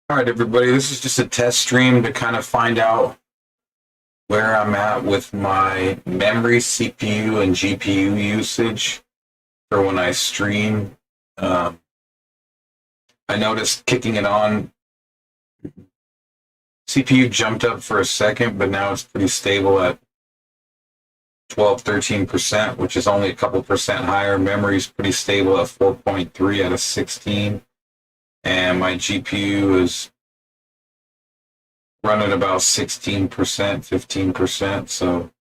All right, everybody, this is just a test stream to kind of find out where I'm at with my memory, CPU, and GPU usage for when I stream. I noticed kicking it on, CPU jumped up for a second, but now it's pretty stable at 12-13%, which is only a couple percent higher. Memory's pretty stable at 4.3 out of 16. And my GPU is running about 16%, 15%. So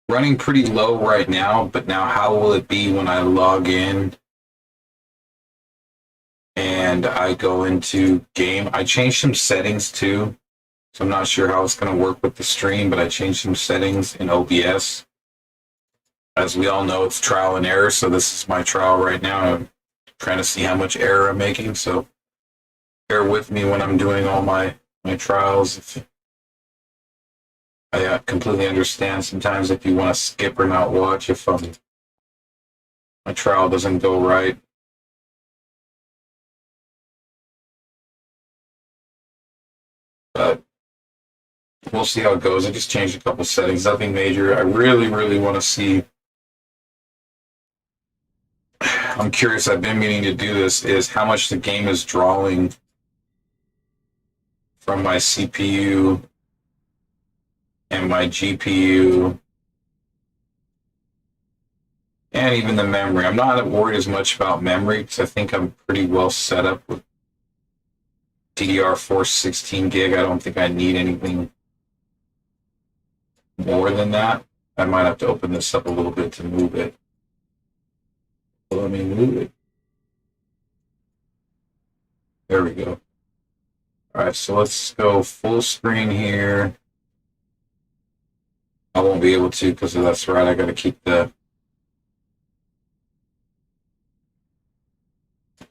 running pretty low right now, but now how will it be when I log in and I go into game? I changed some settings too, so I'm not sure how it's going to work with the stream, but I changed some settings in OBS. As we all know, it's trial and error, so this is my trial right now. I'm trying to see how much error I'm making, so bear with me when I'm doing all my trials. I completely understand sometimes if you want to skip or not watch if my trial doesn't go right. But we'll see how it goes. I just changed a couple settings, nothing major. I really want to see. I'm curious, I've been meaning to do this, is how much the game is drawing from my CPU and my GPU and even the memory. I'm not worried as much about memory because I think I'm pretty well set up with DDR4 16 gig. I don't think I need anything more than that. I might have to open this up a little bit to move it. Let me move it. There we go. All right, so let's go full screen here. I won't be able to because that's right. I got to keep the.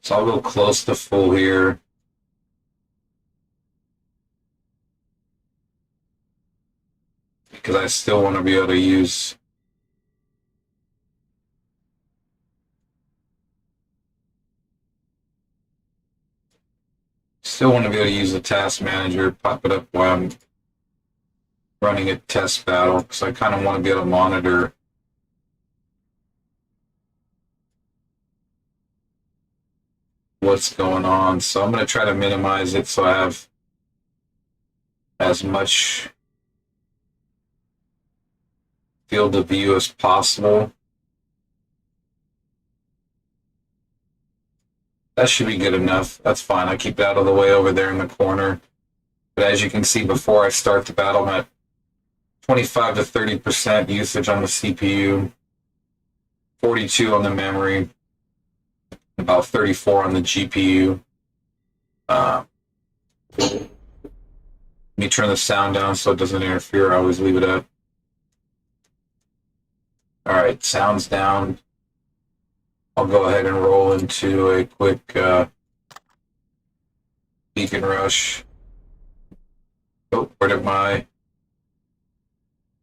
So I'll go close to full here. Because I still want to be able to use. Still want to be able to use the task manager, pop it up while I'm running a test battle, because I kind of want to be able to monitor what's going on. So I'm going to try to minimize it so I have as much field of view as possible. That should be good enough. That's fine. I keep it out of the way over there in the corner. But as you can see, before I start the battle, I'm at 25 to 30% usage on the CPU, 42 on the memory, about 34 on the GPU. Let me turn the sound down so it doesn't interfere. I always leave it up. All right, sound's down. I'll go ahead and roll into a quick beacon rush. Oh, where did my...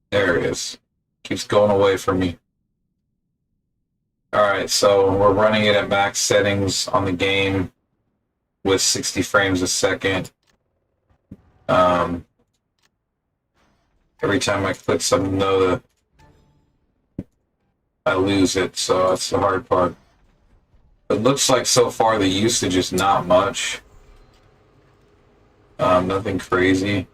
There it is. Keeps going away from me. Alright, so we're running it at max settings on the game with 60 frames a second. Every time I click something, though, I lose it, so that's the hard part. It looks like so far the usage is not much. Nothing crazy.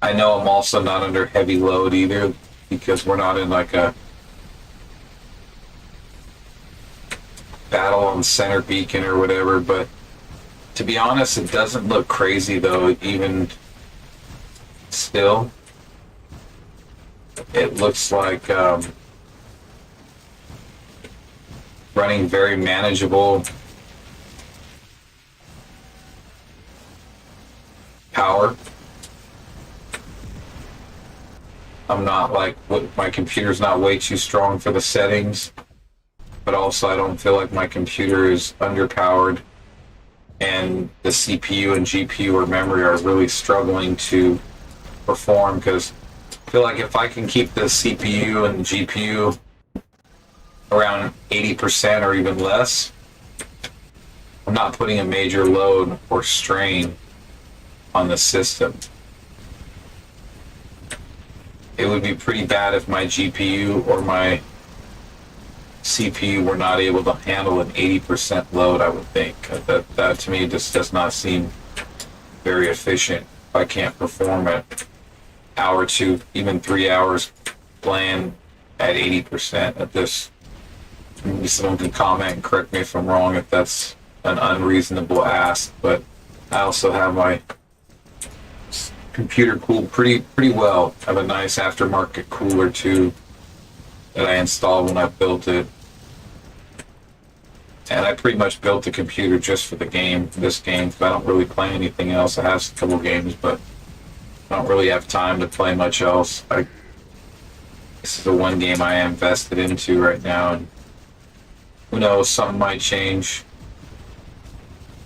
I know I'm also not under heavy load either, because we're not in like a battle on center beacon or whatever, but to be honest, it doesn't look crazy though, even still. It looks like running very manageable power. I'm not like, my computer's not way too strong for the settings, but also I don't feel like my computer is underpowered, and the CPU and GPU or memory are really struggling to perform, because I feel like if I can keep the CPU and GPU around 80% or even less, I'm not putting a major load or strain on the system. It would be pretty bad if my GPU or my CPU were not able to handle an 80% load, I would think. That to me just does not seem very efficient. If I can't perform an hour, 2, even 3 hours playing at 80% at this, maybe someone can comment and correct me if I'm wrong if that's an unreasonable ask, but I also have my computer cooled pretty well. I have a nice aftermarket cooler too that I installed when I built it. And I pretty much built the computer just for the game, this game. I don't really play anything else. I have a couple games, but I don't really have time to play much else. This is the one game I am invested into right now, and who knows, something might change.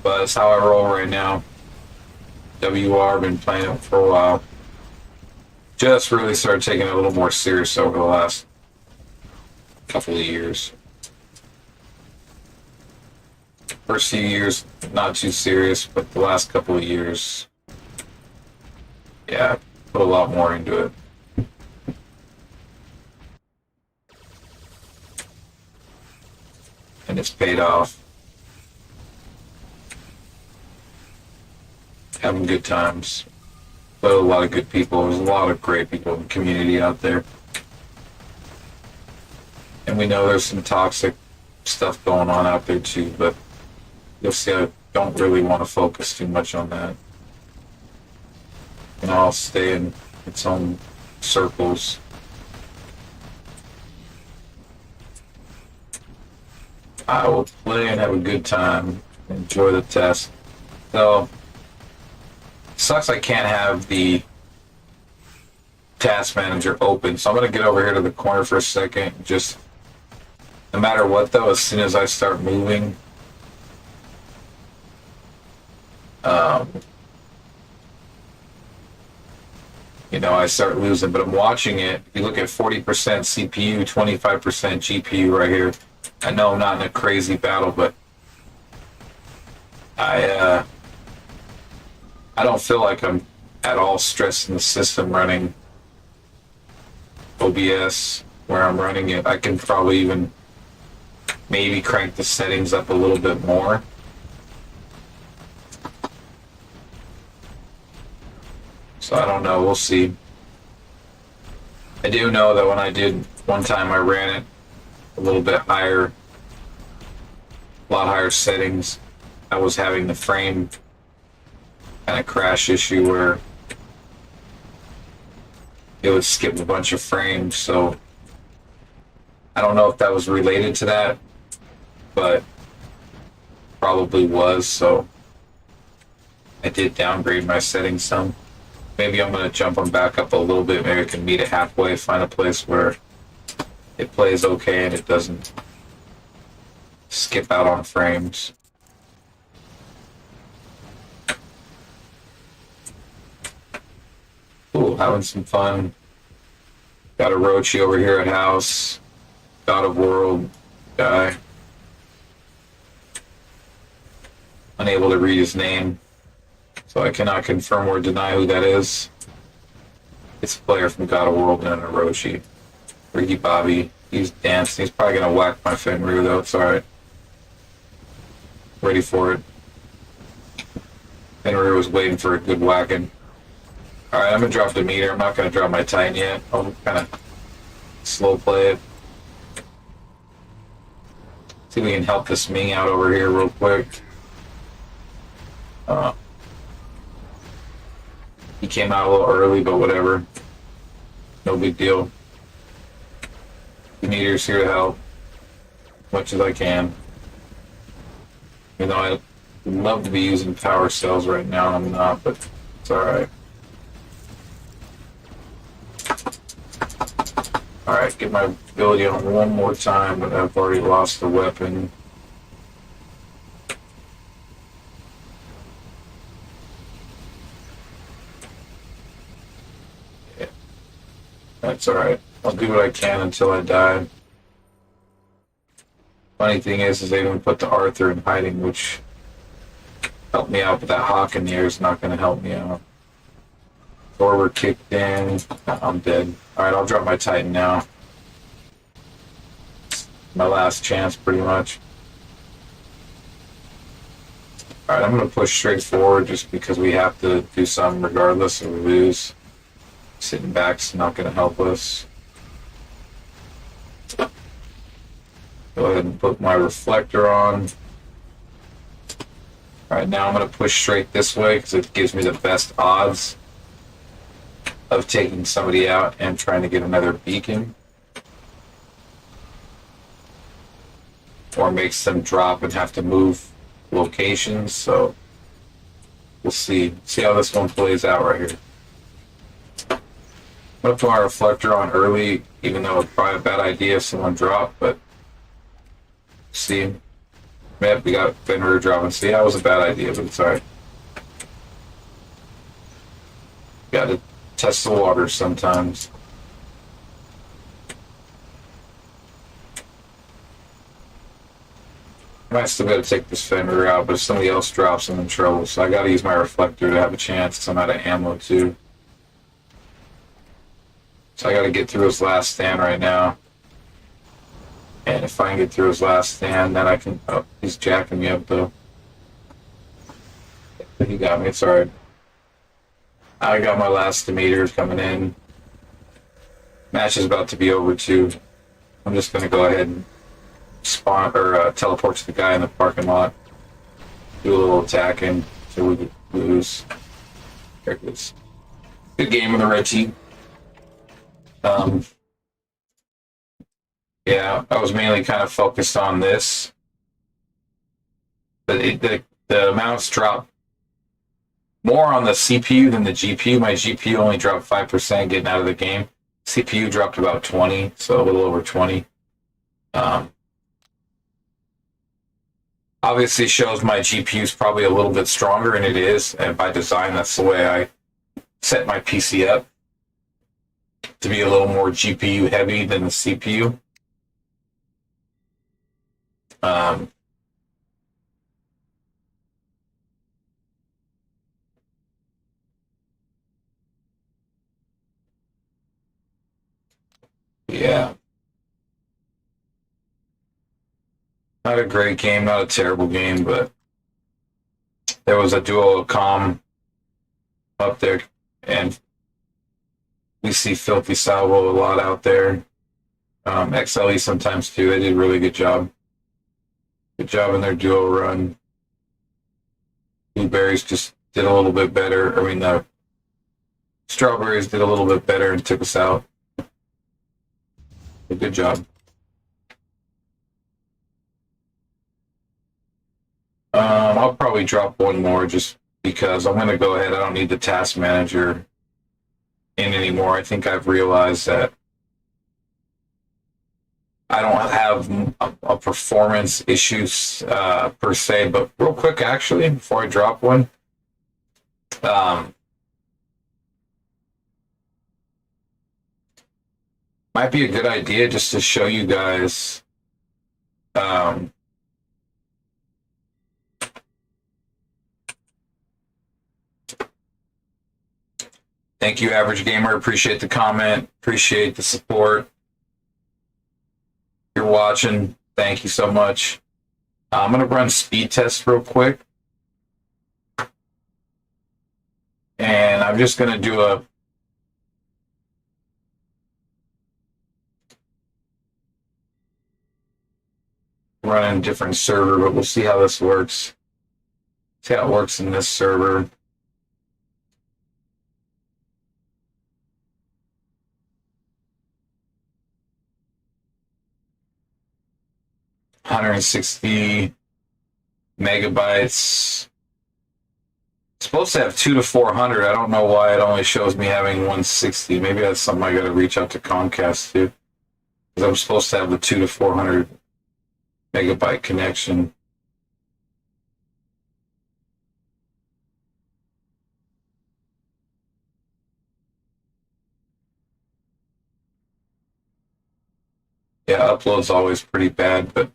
But that's how I roll right now. WR, been playing it for a while. Just really started taking it a little more serious over the last couple of years. First few years, not too serious, but the last couple of years, yeah, put a lot more into it. And it's paid off. Having good times. But a lot of good people. There's a lot of great people in the community out there. And we know there's some toxic stuff going on out there too, but you'll see I don't really want to focus too much on that. And I'll stay in its own circles. I will play and have a good time. Enjoy the test. So, sucks I can't have the task manager open, so I'm going to get over here to the corner for a second. Just, no matter what though, as soon as I start moving, you know, I start losing. But I'm watching it. If you look at 40% CPU, 25% GPU right here, I know I'm not in a crazy battle, but I don't feel like I'm at all stressing the system running OBS where I'm running it. I can probably even maybe crank the settings up a little bit more. So I don't know, we'll see. I do know that when I did, one time I ran it a little bit higher, a lot higher settings, I was having the frame kind of crash issue where it would skip a bunch of frames. So I don't know if that was related to that, but probably was. So I did downgrade my settings some. Maybe I'm going to jump them back up a little bit. Maybe I can meet it halfway, find a place where it plays okay and it doesn't skip out on frames. Cool, having some fun. Got a Rochi over here at house. God of World guy. Unable to read his name, so I cannot confirm or deny who that is. It's a player from God of World and a Rochi. Ricky Bobby. He's dancing. He's probably gonna whack my Fenrir though. It's alright. Ready for it. Fenrir was waiting for a good whacking. Alright, I'm gonna drop the meter. I'm not gonna drop my Titan yet. I'll kind of slow play it. See if we can help this Ming out over here real quick. He came out a little early, but whatever. No big deal. The meter's here to help as much as I can. You know, I'd love to be using power cells right now, and I'm not, but it's alright. Alright, get my ability on one more time, but I've already lost the weapon. Yeah. That's alright. I'll do what I can until I die. Funny thing is they even put the Arthur in hiding, which help me out, but that hawk in the air is not going to help me out. Forward kicked in. I'm dead. Alright, I'll drop my Titan now. My last chance, pretty much. Alright, I'm going to push straight forward just because we have to do something regardless if we lose. Sitting back's not going to help us. Go ahead and put my reflector on. Alright, now I'm going to push straight this way because it gives me the best odds of taking somebody out and trying to get another beacon. Or makes them drop and have to move locations, so we'll see. See how this one plays out right here. I'm going to put my reflector on early, even though it's probably a bad idea if someone dropped, but see. Yep, we got Fenrir dropping. See, that was a bad idea, but it's alright. Gotta test the waters sometimes. I might still gotta take this Fenrir out, but if somebody else drops, I'm in trouble. So I gotta use my reflector to have a chance, because I'm out of ammo too. So I gotta get through his last stand right now. And if I can get through his last stand, then I can... Oh, he's jacking me up, though. He got me, it's alright. I got my last meters coming in. Match is about to be over, too. I'm just gonna go ahead and spawn, or teleport to the guy in the parking lot. Do a little attacking, so we could lose. There it is. Good game with the red team. Yeah, I was mainly kind of focused on this. But the amounts dropped more on the CPU than the GPU. My GPU only dropped 5% getting out of the game. CPU dropped about 20, so a little over 20. Obviously shows my GPU is probably a little bit stronger, and it is. And by design, that's the way I set my PC up, to be a little more GPU heavy than the CPU. Yeah. Not a great game, not a terrible game, but there was a duo comm up there, and we see Filthy Salvo a lot out there. XLE sometimes too. They did a really good job. Good job in their duo run. Blueberries just did a little bit better. I mean, the Strawberries did a little bit better and took us out. Good job. I'll probably drop one more just because I'm going to go ahead. I don't need the task manager in anymore. I think I've realized that I don't have a performance issues per se, but real quick, actually, before I drop one, might be a good idea just to show you guys thank you, Average Gamer. Appreciate the comment. Appreciate the support. If you're watching, thank you so much. I'm going to run speed tests real quick. And I'm just going to do a run in a different server, but we'll see how this works. See how it works in this server. $160 megabytes. It's supposed to have 200 to 400. I don't know why it only shows me having 160. Maybe that's something I got to reach out to Comcast to, because I'm supposed to have the 200 to 400 megabyte connection. Yeah, upload's always pretty bad, but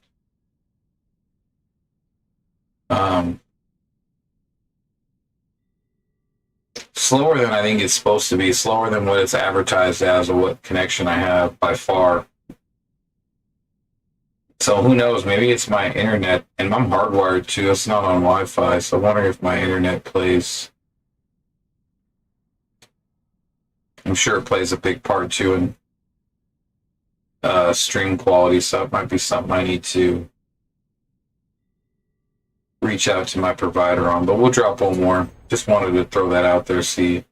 slower than I think it's supposed to be, slower than what it's advertised as or what connection I have by far. So who knows, maybe it's my internet, and I'm hardwired too, it's not on Wi-Fi, so I wonder if my internet plays. I'm sure it plays a big part too in stream quality, so it might be something I need to reach out to my provider on, but we'll drop one more. Just wanted to throw that out there, see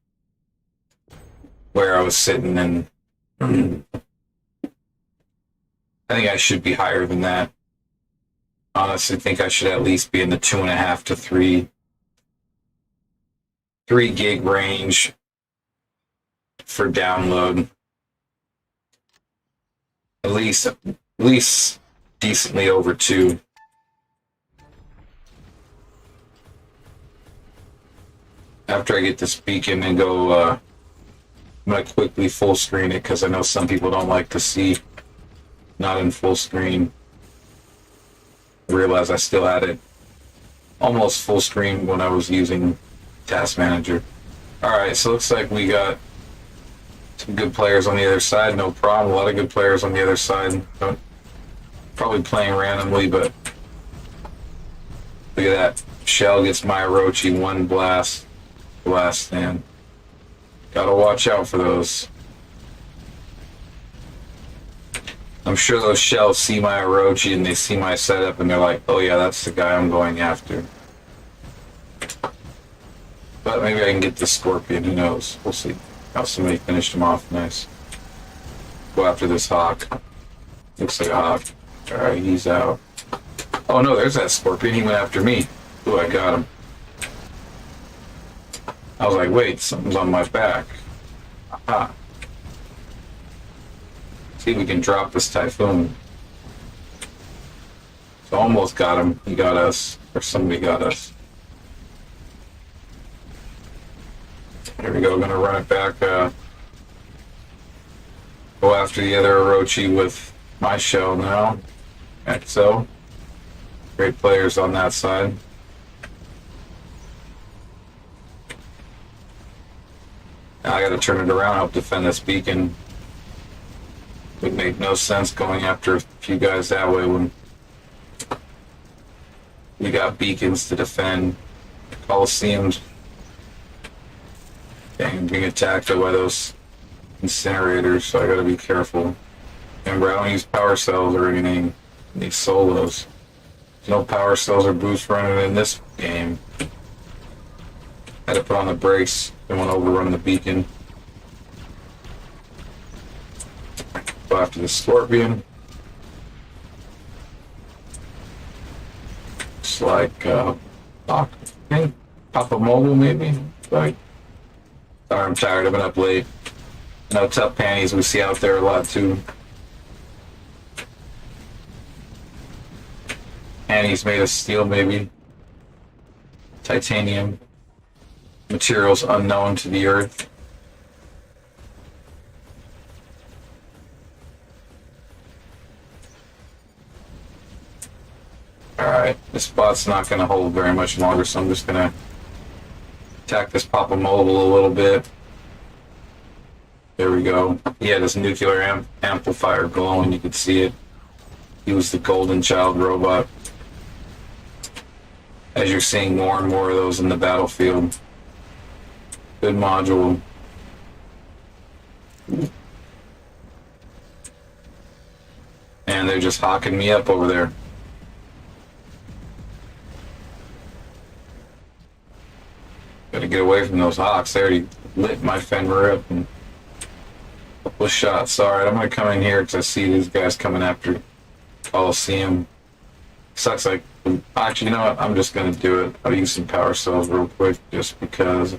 where I was sitting, and I think I should be higher than that. Honestly, think I should at least be in the 2.5 to 3 gig range for download. At least decently over 2. After I get this beacon and go, I'm gonna quickly full screen it because I know some people don't like to see not in full screen. I realized I still had it almost full screen when I was using Task Manager. Alright, so looks like we got some good players on the other side, no problem. A lot of good players on the other side. Probably playing randomly, but look at that. Shell gets my Orochi, 1 blast stand. Gotta watch out for those. I'm sure those shells see my Orochi and they see my setup and they're like, oh yeah, that's the guy I'm going after. But maybe I can get the Scorpion, who knows? We'll see. Oh, somebody finished him off, nice. Go after this Hawk. Looks like a Hawk. Alright, he's out. Oh no, there's that Scorpion, he went after me. Ooh, I got him. I was like, wait, something's on my back. Aha. See if we can drop this Typhoon. So almost got him. He got us. Or somebody got us. Here we go. Gonna run it back. Go after the other Orochi with my shell now. XO. Great players on that side. Now I gotta turn it around, help defend this beacon. Would make no sense going after a few guys that way when we got beacons to defend. Coliseums. Dang, being attacked by those incinerators, so I gotta be careful. Remember, I don't use power cells or anything. These solos. There's no power cells or boost running in this game. Had to put on the brakes. Don't want to overrun the beacon. Go after the Scorpion. Looks like Papa Mobile maybe. Like, sorry, I'm tired. I've been up late. No tough panties we see out there a lot too. Panties made of steel maybe. Titanium. Materials unknown to the earth. Alright, this spot's not going to hold very much longer, so I'm just going to attack this Papa Mobile a little bit. There we go. He had his nuclear amplifier glowing, you could see it. He was the golden child robot. As you're seeing more and more of those in the battlefield. Good module. And they're just hawking me up over there. Gotta get away from those hawks. They already lit my Fenrir up and a couple of shots. Alright, I'm gonna come in here because I see these guys coming after Coliseum. Sucks like, actually, you know what? I'm just gonna do it. I'll use some power cells real quick just because.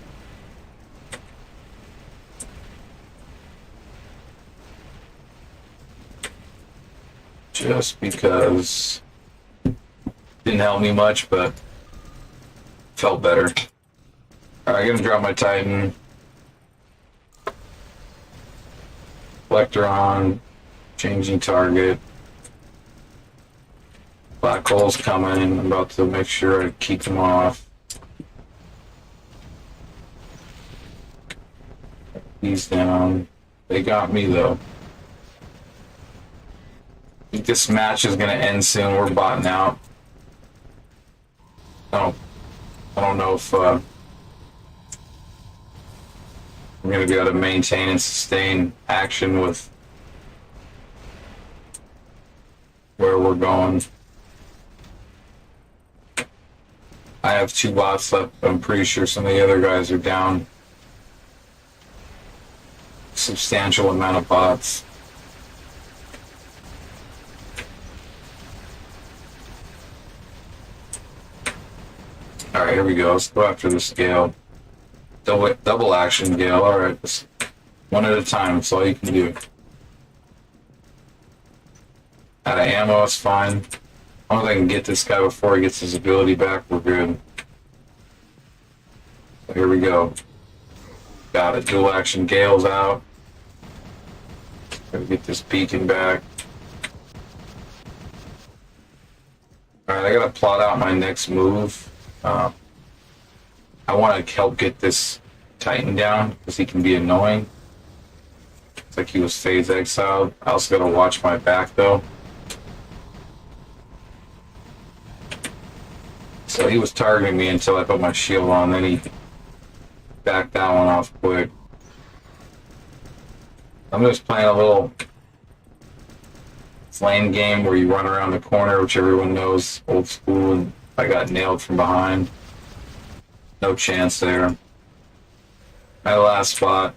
Just because. Didn't help me much, but felt better. Alright, I'm gonna drop my Titan. Reflector on. Changing target. Black hole's coming. I'm about to make sure I keep them off. He's down. They got me, though. I think this match is going to end soon. We're botting out. I don't know if we're going to be able to maintain and sustain action with where we're going. I have 2 bots left. I'm pretty sure some of the other guys are down. Substantial amount of bots. Alright, here we go. Let's go after this Gale. Double action Gale. Alright, just one at a time. That's all you can do. Out of ammo, it's fine. As long as I can get this guy before he gets his ability back, we're good. So here we go. Got it. Dual action Gale's out. Gotta get this beacon back. Alright, I gotta plot out my next move. I want to help get this Titan down because he can be annoying. It's like he was phase exiled. I also gotta watch my back though. So he was targeting me until I put my shield on, then he backed that one off quick. I'm just playing a little flame game where you run around the corner, which everyone knows, old school, and I got nailed from behind. No chance there. My last spot,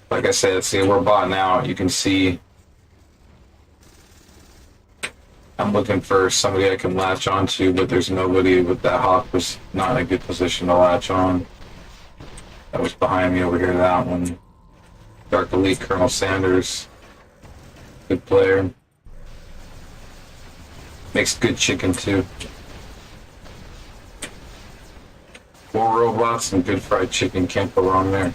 like I said, see, we're botting out. You can see I'm looking for somebody I can latch onto, but there's nobody. But that Hawk was not in a good position to latch on. That was behind me over here, that one. Dark Elite Colonel Sanders. Good player. Makes good chicken too. 4 robots and good fried chicken, can't go wrong there.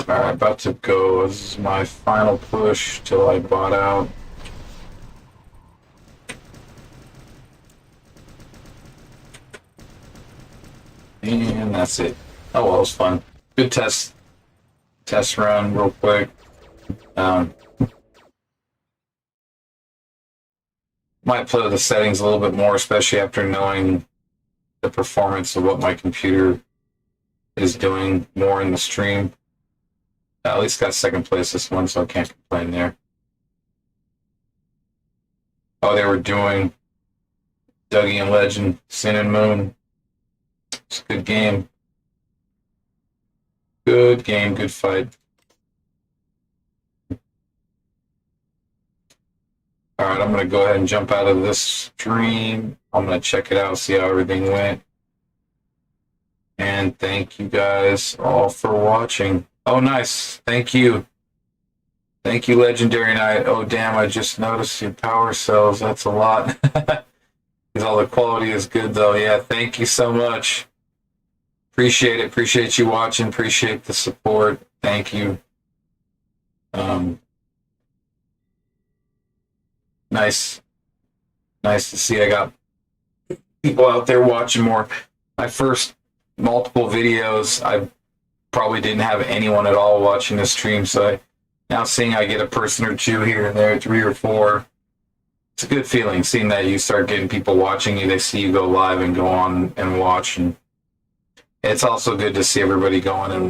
Alright, about to go. This is my final push till I bot out. And that's it. Oh well, it was fun. Good test run real quick. Might play with the settings a little bit more, especially after knowing the performance of what my computer is doing more in the stream. At least got second place this one, so I can't complain there. Oh, they were doing Dougie and Legend, Sin and Moon. It's a good game. Good game, good fight. Alright, I'm going to go ahead and jump out of this stream. I'm going to check it out, see how everything went. And thank you guys all for watching. Oh, nice. Thank you. Thank you, Legendary Knight. Oh, damn, I just noticed your power cells. That's a lot. Because all the quality is good, though. Yeah, thank you so much. Appreciate it. Appreciate you watching. Appreciate the support. Thank you. Nice to see I got people out there watching more. My first multiple videos, I probably didn't have anyone at all watching the stream, so now seeing I get a person or two here and there, 3 or 4, it's a good feeling seeing that you start getting people watching you. They see you go live and go on and watch, and it's also good to see everybody going and